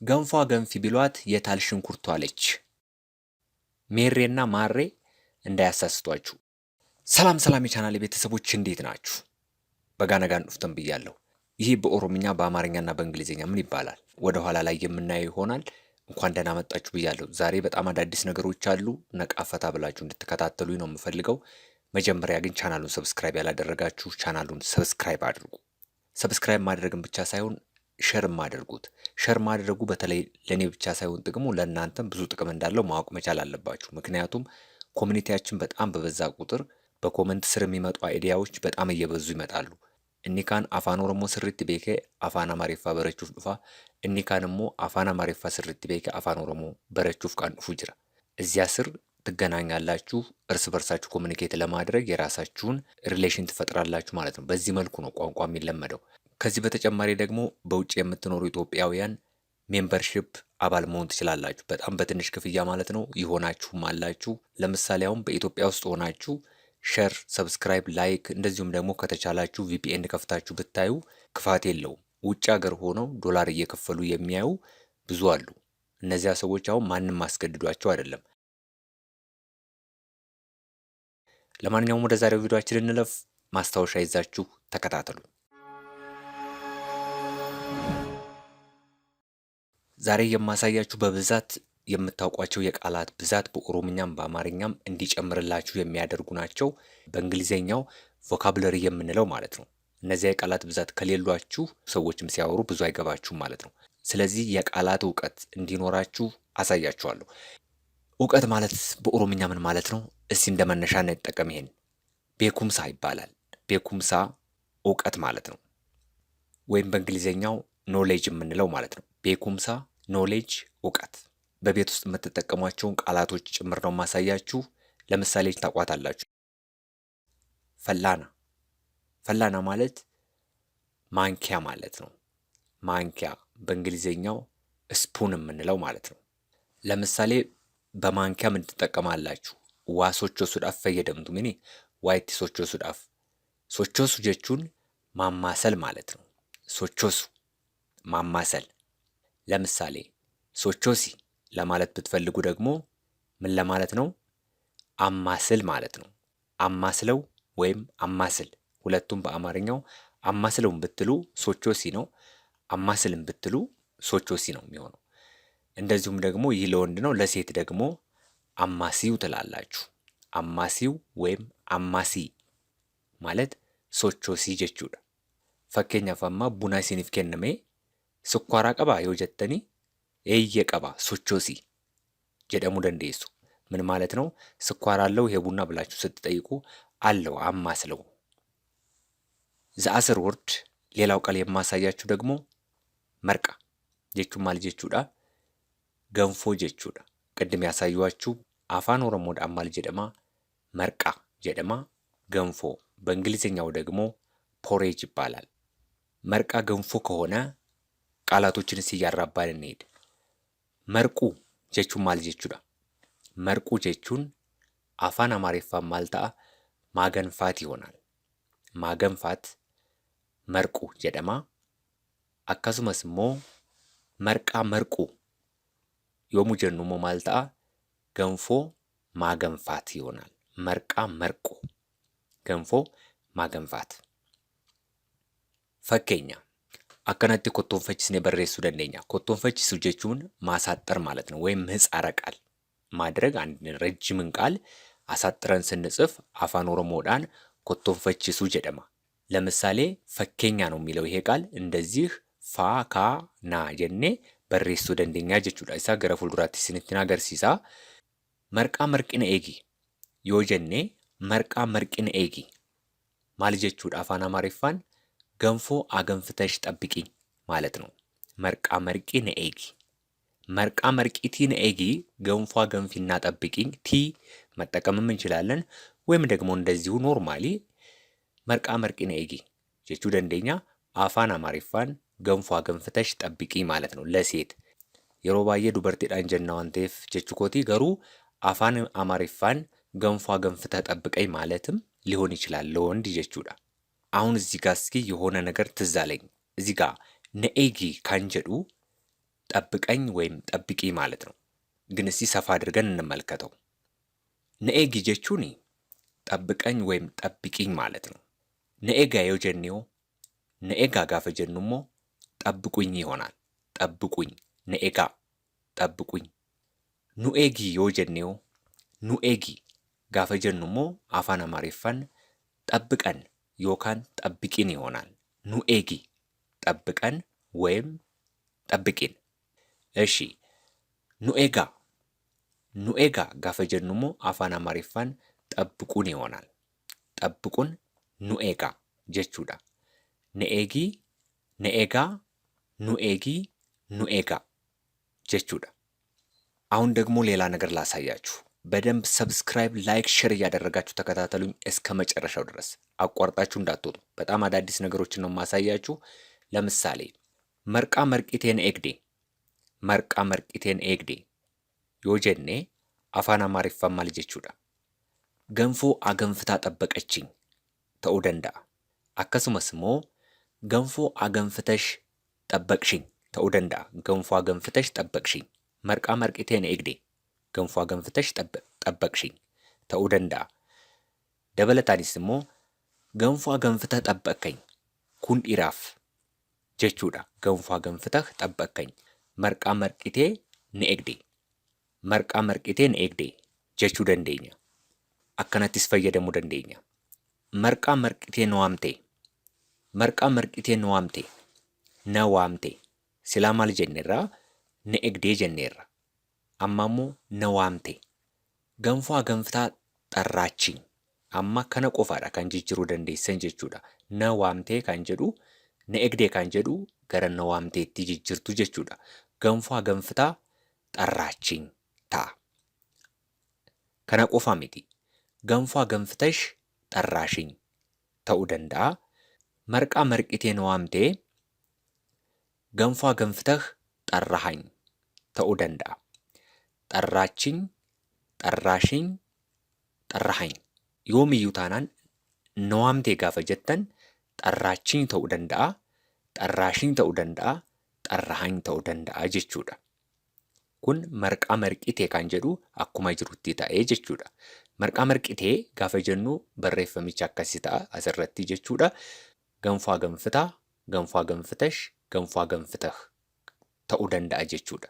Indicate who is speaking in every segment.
Speaker 1: ገንፏ ገንፊ ቢሏት የታል ሽንኩርቷ አለች። ሜሬና ማሬ እንዳያሳስቷችሁ። ሰላም ሰላም የቻናል ቤተሰቦች እንዴት ናችሁ? በጋነጋን ዱፍተን ብያለሁ። ይህ በኦሮምኛ በአማርኛና በእንግሊዝኛ ምን ይባላል? ወደ ኋላ ላይ የምናየው ይሆናል። እንኳን ደህና መጣችሁ ብያለሁ። ዛሬ በጣም አዳዲስ ነገሮች አሉ። ነቃፈታ ብላችሁ እንድትከታተሉኝ ነው የምፈልገው። መጀመሪያ ግን ቻናሉን ሰብስክራይብ ያላደረጋችሁ ቻናሉን ሰብስክራይብ አድርጉ። ሰብስክራይብ ማድረግን ብቻ ሳይሆን ሸርም አድርጉት። ሸር ማድረጉ በተለይ ለኔ ብቻ ሳይሆን ጥቅሙ ለእናንተም ብዙ ጥቅም እንዳለው ማወቅ መቻል አለባችሁ። ምክንያቱም ኮሚኒቲያችን በጣም በበዛ ቁጥር በኮመንት ስር የሚመጡ አይዲያዎች በጣም እየበዙ ይመጣሉ። እኒካን አፋን ኦሮሞ ስሪት ቤኬ አፋን አማሪፋ በረቹፍ ዱፋ እኒካን ሞ አፋን አማሪፋ ስሪት ቤኬ አፋን ኦሮሞ በረቹፍ ቃን ዱፉ ጅራ። እዚያ ስር ትገናኛላችሁ። እርስ በርሳችሁ ኮሚኒኬት ለማድረግ የራሳችሁን ሪሌሽን ትፈጥራላችሁ ማለት ነው። በዚህ መልኩ ነው ቋንቋ የሚለመደው። ከዚህ በተጨማሪ ደግሞ በውጭ የምትኖሩ ኢትዮጵያውያን ሜምበርሺፕ አባል መሆን ትችላላችሁ። በጣም በትንሽ ክፍያ ማለት ነው። ይሆናችሁም አላችሁ። ለምሳሌ አሁን በኢትዮጵያ ውስጥ ሆናችሁ ሸር፣ ሰብስክራይብ፣ ላይክ እንደዚሁም ደግሞ ከተቻላችሁ ቪፒኤን ከፍታችሁ ብታዩ ክፋት የለውም። ውጭ ሀገር ሆነው ዶላር እየከፈሉ የሚያዩ ብዙ አሉ። እነዚያ ሰዎች አሁን ማንም ማስገድዷቸው አይደለም። ለማንኛውም ወደ ዛሬው ቪዲዮአችን እንለፍ። ማስታወሻ ይዛችሁ ተከታተሉ። ዛሬ የማሳያችሁ በብዛት የምታውቋቸው የቃላት ብዛት በኦሮምኛም በአማርኛም እንዲጨምርላችሁ የሚያደርጉ ናቸው። በእንግሊዘኛው ቮካብለሪ የምንለው ማለት ነው። እነዚያ የቃላት ብዛት ከሌሏችሁ ሰዎችም ሲያወሩ ብዙ አይገባችሁም ማለት ነው። ስለዚህ የቃላት እውቀት እንዲኖራችሁ አሳያችኋለሁ። እውቀት ማለት በኦሮምኛ ምን ማለት ነው? እስቲ እንደ መነሻ እንጠቀም። ይሄን ቤኩምሳ ይባላል። ቤኩምሳ እውቀት ማለት ነው። ወይም በእንግሊዘኛው ኖሌጅ የምንለው ማለት ነው። ቤኩምሳ ኖሌጅ እውቀት። በቤት ውስጥ የምትጠቀሟቸውን ቃላቶች ጭምር ነው ማሳያችሁ። ለምሳሌ ታቋታላችሁ። ፈላና። ፈላና ማለት ማንኪያ ማለት ነው። ማንኪያ በእንግሊዘኛው ስፑን የምንለው ማለት ነው። ለምሳሌ በማንኪያ ምን ትጠቀማላችሁ? ዋ ሶቾሱ ዳፍ ፈየደምቱ ምን ዋይቲ ሶቾሱ ዳፍ። ሶቾሱ ጀቹን ማማሰል ማለት ነው። ሶቾሱ ማማሰል። ለምሳሌ ሶቾሲ ለማለት ብትፈልጉ ደግሞ ምን ለማለት ነው? አማስል ማለት ነው። አማስለው ወይም አማስል፣ ሁለቱም በአማርኛው አማስለውም ብትሉ ሶቾሲ ነው። አማስልም ብትሉ ሶቾሲ ነው የሚሆነው። እንደዚሁም ደግሞ ይህ ለወንድ ነው። ለሴት ደግሞ አማሲው ትላላችሁ። አማሲው ወይም አማሲ ማለት ሶቾሲ ጀቹudha። fakkeenyaaf amma ቡና isiniif kenname ስኳራ ቀባ yoo jettani ኤየ ቀባ ሶቾሲ ጀደሙ ደንዴሱ። ምን ማለት ነው? ስኳር አለው ይሄ ቡና ብላችሁ ስትጠይቁ አለው አማስለው። ዘአስር ወርድ ሌላው ቃል የማሳያችሁ ደግሞ መርቃ ጀቹ ማል ጀቹudha። ገንፎ ጀቹudha። ቅድም ያሳዩዋችሁ አፋን ኦሮሞዳ አማል ጀደማ መርቃ ጀደማ ገንፎ። በእንግሊዝኛው ደግሞ ፖሬጅ ይባላል። መርቃ ገንፎ ከሆነ ቃላቶችን ሲያራባን እንሄድ። መርቁ ጀቹን ማል ጀቹudha። መርቁ ጀቹን አፋን አማሪፋን ማልታ ማገንፋት ይሆናል። ማገንፋት መርቁ ጀደማ። አካሱመስ ሞ መርቃ መርቁ ዮሙ ጀኑሞ ማልታ ገንፎ ማገንፋት ይሆናል። መርቃ መርቁ ገንፎ ማገንፋት። ፈኬኛ አከናቲ ኮቶንፈቺስኔ በሬሱ ደንደኛ። ኮቶንፈቺሱ ጀቹን ማሳጠር ማለት ነው፣ ወይም ምህጻረ ቃል ማድረግ። አንድ ረጅምን ቃል አሳጥረን ስንጽፍ አፋን ኦሮሞዳን ኮቶንፈቺሱ ጀደማ። ለምሳሌ ፈኬኛ ነው የሚለው ይሄ ቃል እንደዚህ ፋ ካ ና ጀኔ በሬሱ ደንደኛ ጀቹudha። ኢሳ ገረ ፉልዱራቲ ስንቲና ገርሲሳ መርቃ መርቂነ ኤጊ ዮ ጀኔ መርቃ መርቂነ ኤጊ ማል ጀቹudha። አፋን አማሪፋን ገንፎ አገንፍተሽ ጠብቂኝ ማለት ነው። መርቃ መርቂነ ኤጊ። መርቃ መርቂቲ ነኤጊ ገንፎ ገንፊና ጠብቂኝ ቲ መጠቀምም እንችላለን። ወይም ደግሞ እንደዚሁ ኖርማሊ መርቃ መርቂነ ኤጊ ጀቹ ደንደኛ አፋን አማሪፋን ገንፎ ገንፍተሽ ጠብቂኝ ማለት ነው ለሴት። የሮባዬ ዱበርቲዳን ጀና ዋንቴፍ ጀቹ ኮቲ ገሩ አፋን አማሪፋን ገንፎ ገንፍተ ጠብቀኝ ማለትም ሊሆን ይችላል ለወንድ ጀቹudha። አሁን እዚህ ጋር እስኪ የሆነ ነገር ትዝ አለኝ። እዚህ ጋር ነኤጊ ካንጀዱ ጠብቀኝ ወይም ጠብቂ ማለት ነው። ግን እስቲ ሰፋ አድርገን እንመልከተው። ነኤጊ ጀቹኒ ጠብቀኝ ወይም ጠብቂኝ ማለት ነው። ነኤጋ yoo jennee ነኤጋ gaafa jennu immoo ጠብቁኝ ይሆናል። ጠብቁኝ ነኤጋ ጠብቁኝ። ኑኤጊ yoo jennee ኑኤጊ gaafa jennu immoo afaan amaariffaan ጠብቀን yookaan ጠብቂን ይሆናል። ኑኤጊ ጠብቀን ወይም ጠብቂን። እሺ ኑኤጋ ኑኤጋ gaafa jennu immoo afaan amaariffaan ጠብቁን ይሆናል። ጠብቁን ኑኤጋ jechuudha. Ne'eegii, ne'eegaa, nu'eegii, ኑኤጋ jechuudha. አሁን ደግሞ ሌላ ነገር ላሳያችሁ። በደንብ ሰብስክራይብ፣ ላይክ፣ ሼር እያደረጋችሁ ተከታተሉኝ እስከ መጨረሻው ድረስ አቋርጣችሁ እንዳትወጡ። በጣም አዳዲስ ነገሮችን ነው የማሳያችሁ። ለምሳሌ መርቃ መርቂቴን ኤግዴ፣ መርቃ መርቂቴን ኤግዴ yoo jenne afaan amaariffaan maal jechuudha? Ganfoo aganfitaa ጠበቀችኝ ta'uu danda'a. Akkasumas immoo ganfoo aganfitesh ጠበቅሽኝ ta'uu danda'a. Ganfoo aganfitesh ጠበቅሽኝ marqaa marqiteen eegde ganfoo aganfitesh ጠበቅሽኝ ta'uu danda'a. Dabalataanis immoo ganfoo aganfitee ጠበቅከኝ kun dhiiraaf jechuudha. Ganfoo aganfitee ጠበቅከኝ marqaa marqitee ni eegde marqaa marqitee ni eegde jechuu dandeenya. Akkanattis fayyadamuu dandeenya. Marqaa marqitee na waamte, marqaa marqitee na waamte, na waamte silaa maal jenneerraa na eegdee jenneerra. Amma immoo na waamte. Ganfoo aganfitaa xarraachiin amma kana qofaadha kan jijjiiruu dandeessan jechuudha. Na waamtee kan jedhu na eegdee kan jedhu gara na waamteetti jijjiirtu jechuudha. Ganfoo aganfitaa xarraachiin ta'a. Kana qofa miti. Ganfoo aganfitesh xarraashiin ta'uu danda'a. Marqaa marqitee na waamtee ganfoo aganfitee xarrahaኝ ta'uu danda'a. Xarraachiin, xarraashiin, xarrahaኝ yoomiyyuu taanaan na waamtee gaafa jettan xarraachiin ta'uu danda'a, xarraashiin ta'uu danda'a, xarrahaኝ ta'uu danda'a jechuudha. Kun marqaa marqitee kan jedhu akkuma jirutti ta'ee jechuudha. Marqaa marqitee gaafa jennu barreeffamichi akkasii ta'a asirratti jechuudha. Ganfoo aganfitaa, ganfoo aganfitesh, ganfoo aganfitህ ta'uu danda'a jechuudha።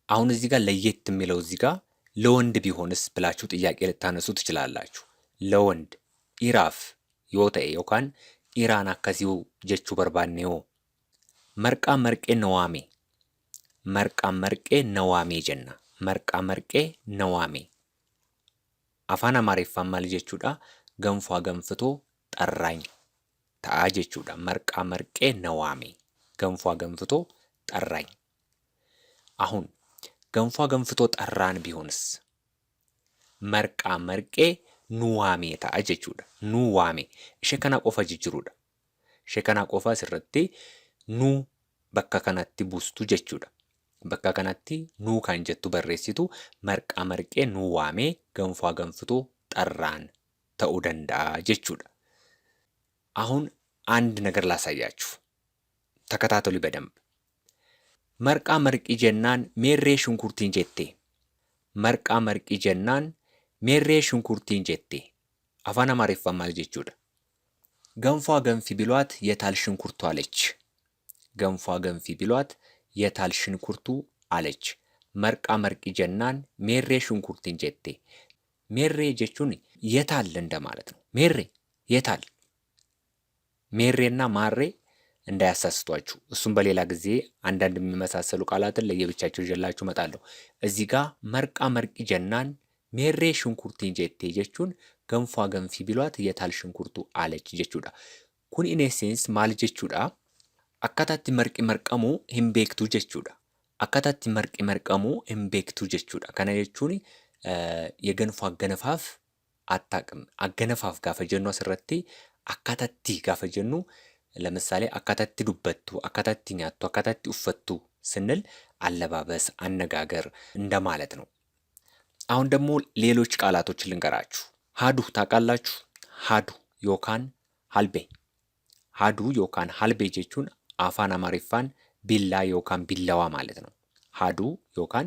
Speaker 1: አሁን እዚህ ጋር ለየት የሚለው እዚህ ጋር ለወንድ ቢሆንስ ብላችሁ ጥያቄ ልታነሱ ትችላላችሁ። ለወንድ ኢራፍ yoo ta'e yookaan dhiiraan akkasii jechuu barbaanneoo marqaa marqee na waame, marqaa marqee na waamee jenna. Marqaa marqee na waamee afaan amaariffaan maal jechuudha? Ganfoo aganfitoo xarraኝ ta'a jechuudha. Marqaa marqee na waamee ganfoo aganfitoo xarraኝ። አሁን ገንፎ አገንፍቶ ጠራን ቢሆንስ? marqaa marqee nu waamee ta'a jechuudha. Nu waame ishee kana qofa jijjiruudha. Ishee kana qofa asirratti nu bakka kanatti buustu jechuudha. Bakka kanatti nu kan jettu barreessitu marqaa marqee nu waamee ganfoo aganfitoo ጠራን ta'uu danda'a jechuudha. አሁን አንድ ነገር ላሳያችሁ ተከታተሉ በደንብ። marqaa marqii jennaan meerree shunkurtiin jette. Marqaa marqii jennaan meerree shunkurtiin jette. afaan amaariffaan maal jechuudha? ገንፎ አገንፊ ቢሏት የታል ሽንኩርቱ አለች። ገንፎ አገንፊ ቢሏት የታል ሽንኩርቱ አለች። marqaa marqii jennaan meerree shunkurtiin jette. meerree jechuun የታል እንደማለት ነው። meerree የታል ሜሬና ማሬ እንዳያሳስቷችሁ። እሱም በሌላ ጊዜ አንዳንድ የሚመሳሰሉ ቃላትን ለየብቻቸው ይዤላችሁ እመጣለሁ። እዚህ ጋር መርቃ መርቂ ጀናን ሜሬ ሽንኩርቲን ጀቴ ጀቹን ገንፎ አገንፊ ቢሏት የታል ሽንኩርቱ አለች ጀቹዳ። ኩን ኢን ኤሴንስ ማል ጀቹዳ አካታቲ መርቂ መርቀሙ ሂምቤክቱ ጀቹዳ። አካታቲ መርቂ መርቀሙ ሂምቤክቱ ጀቹዳ። ከነ ጀቹን የገንፎ አገነፋፍ አታቅም። አገነፋፍ ጋፈ ጀኑ አስረቲ አካታቲ ጋፈ ጀኑ ለምሳሌ አካታቲ ዱበቱ፣ አካታቲ ኛቱ፣ አካታቲ ኡፈቱ ስንል አለባበስ፣ አነጋገር እንደማለት ነው። አሁን ደግሞ ሌሎች ቃላቶችን ልንገራችሁ። ሃዱ ታውቃላችሁ? ሃዱ ዮካን ሀልቤ፣ ሃዱ ዮካን ሀልቤ ጀቹን አፋን አማሪፋን ቢላ ዮካን ቢላዋ ማለት ነው። ሃዱ ዮካን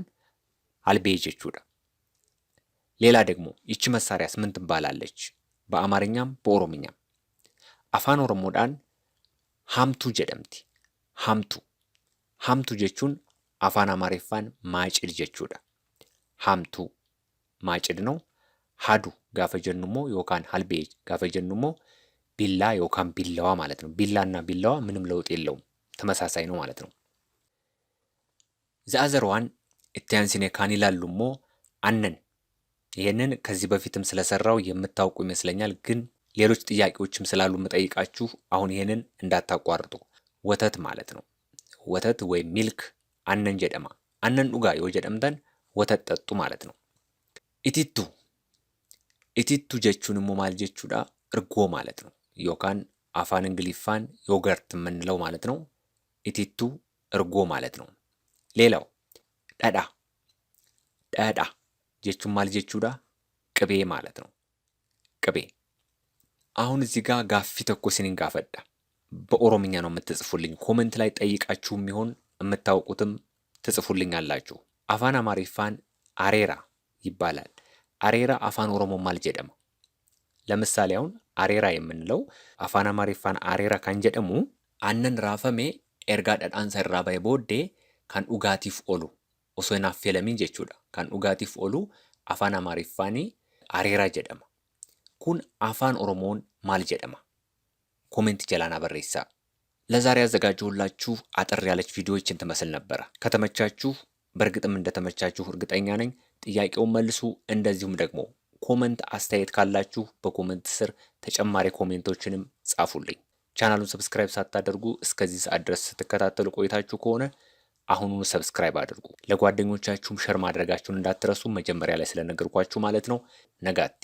Speaker 1: አልቤ jechuudha። ሌላ ደግሞ ይቺ መሳሪያስ ምን ትባላለች? በአማርኛም በኦሮምኛም አፋን ኦሮሞዳን ሀምቱ ጀደምቲ። ሀምቱ jechuun afaan amaariffaan maacid jechuudha. Hamtuu maacid ነው። ሀዱ gaafa jennu immoo yookaan halbee gaafa jennu immoo ቢላ yookaan ቢላዋ ማለት ነው። ቢላና ቢላዋ ምንም ለውጥ የለውም፣ ተመሳሳይ ነው ማለት ነው። ዘአዘርዋን ኢትያንሲኔ ካን ይላሉ ሞ አነን። ይሄንን ከዚህ በፊትም ስለሰራው የምታውቁ ይመስለኛል፣ ግን ሌሎች ጥያቄዎችም ስላሉ የምጠይቃችሁ አሁን ይሄንን እንዳታቋርጡ። ወተት ማለት ነው። ወተት ወይም ሚልክ አነን ጀደማ። አነን ዱጋ yoo jedhamtan ወተት ጠጡ ማለት ነው። ኢቲቱ ኢቲቱ jechuun immoo maal jechuudha? እርጎ ማለት ነው። ዮካን አፋን እንግሊፋን ዮገርት የምንለው ማለት ነው። ኢቲቱ እርጎ ማለት ነው። ሌላው ዳዳ ዳዳ jechuun maal jechuudha? ቅቤ ማለት ነው። ቅቤ። አሁን እዚህ ጋር ጋፊ ተኮ ሲኒን ጋፈዳ በኦሮምኛ ነው የምትጽፉልኝ። ኮሜንት ላይ ጠይቃችሁም ይሆን የምታውቁትም ትጽፉልኝ አላችሁ። አፋን አማሪፋን አሬራ ይባላል። አሬራ አፋን ኦሮሞ ማል ጀደማ። ለምሳሌ አሁን አሬራ የምንለው አፋን አማሪፋን አሬራ ካን ጀደሙ አነን ራፈሜ ኤርጋ ዳዳን ሰራ ባይ ቦዴ ካን ኡጋቲፍ ኦሉ osoo hin affeelamiin jechuudha. Kan dhugaatiif oolu afaan amaariffaanii areera jedhama. Kun afaan oromoon maal jedhama? ኮሜንት ጀላና በሬሳ። ለዛሬ ያዘጋጀሁላችሁ አጠር ያለች ቪዲዮ ይችን ትመስል ነበረ። ከተመቻችሁ በእርግጥም እንደተመቻችሁ እርግጠኛ ነኝ። ጥያቄውን መልሱ። እንደዚሁም ደግሞ ኮሜንት አስተያየት ካላችሁ በኮሜንት ስር ተጨማሪ ኮሜንቶችንም ጻፉልኝ። ቻናሉን ሰብስክራይብ ሳታደርጉ እስከዚህ ሰዓት ድረስ ስትከታተሉ ቆይታችሁ ከሆነ አሁኑኑ ሰብስክራይብ አድርጉ። ለጓደኞቻችሁም ሸር ማድረጋችሁን እንዳትረሱ፣ መጀመሪያ ላይ ስለነገርኳችሁ ማለት ነው። ነጋቲ